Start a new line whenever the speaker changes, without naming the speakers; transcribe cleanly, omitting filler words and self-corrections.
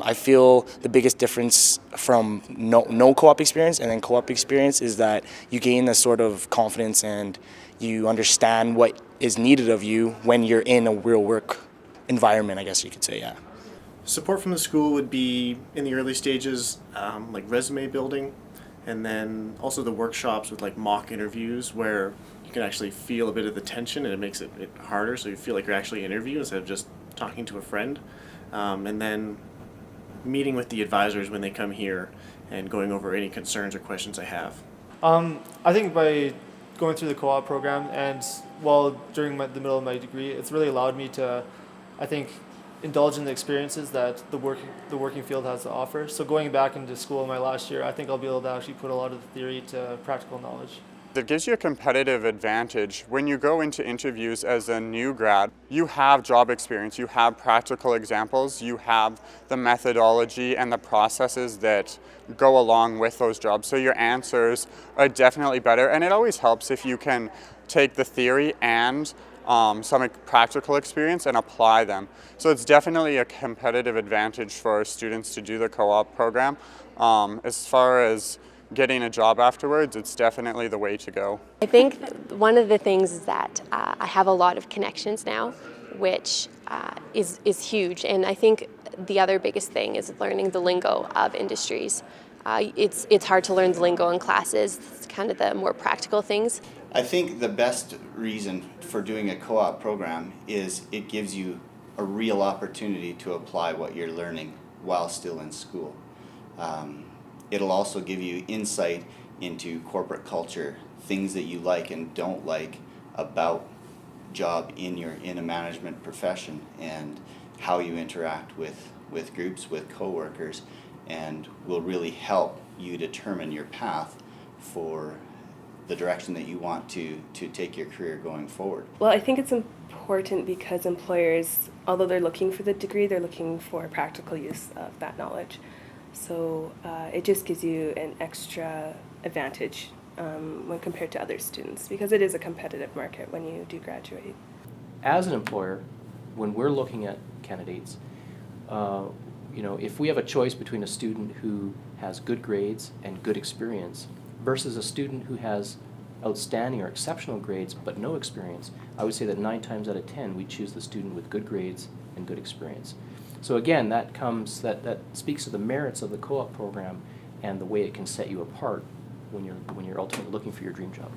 I feel the biggest difference from no co-op experience and then co-op experience is that you gain a sort of confidence and you understand what is needed of you when you're in a real work environment, I guess you could say, yeah.
Support from the school would be in the early stages, like resume building, and then also the workshops with like mock interviews where you can actually feel a bit of the tension and it makes it harder, so you feel like you're actually interviewing instead of just talking to a friend. And then meeting with the advisors when they come here and going over any concerns or questions I have.
I think by going through the co-op program and while during the middle of my degree, it's really allowed me to, I think, indulge in the experiences that the working field has to offer. So going back into school in my last year, I think I'll be able to actually put a lot of the theory to practical knowledge.
It gives you a competitive advantage. When you go into interviews as a new grad, you have job experience, you have practical examples, you have the methodology and the processes that go along with those jobs. So your answers are definitely better, and it always helps if you can take the theory and some practical experience and apply them. So it's definitely a competitive advantage for students to do the co-op program. As far as getting a job afterwards, it's definitely the way to go.
I think one of the things is that I have a lot of connections now, which is huge. And I think the other biggest thing is learning the lingo of industries. It's hard to learn the lingo in classes. It's kind of the more practical things.
I think the best reason for doing a co-op program is it gives you a real opportunity to apply what you're learning while still in school. It'll also give you insight into corporate culture, things that you like and don't like about job in a management profession, and how you interact with groups, with coworkers, and will really help you determine your path for the direction that you want to take your career going forward.
Well, I think it's important because employers, although they're looking for the degree, they're looking for practical use of that knowledge. So it just gives you an extra advantage when compared to other students, because it is a competitive market when you do graduate.
As an employer, when we're looking at candidates, if we have a choice between a student who has good grades and good experience versus a student who has outstanding or exceptional grades but no experience, I would say that 9 times out of 10 we choose the student with good grades and good experience. So again, that speaks to the merits of the co-op program and the way it can set you apart when you're ultimately looking for your dream job.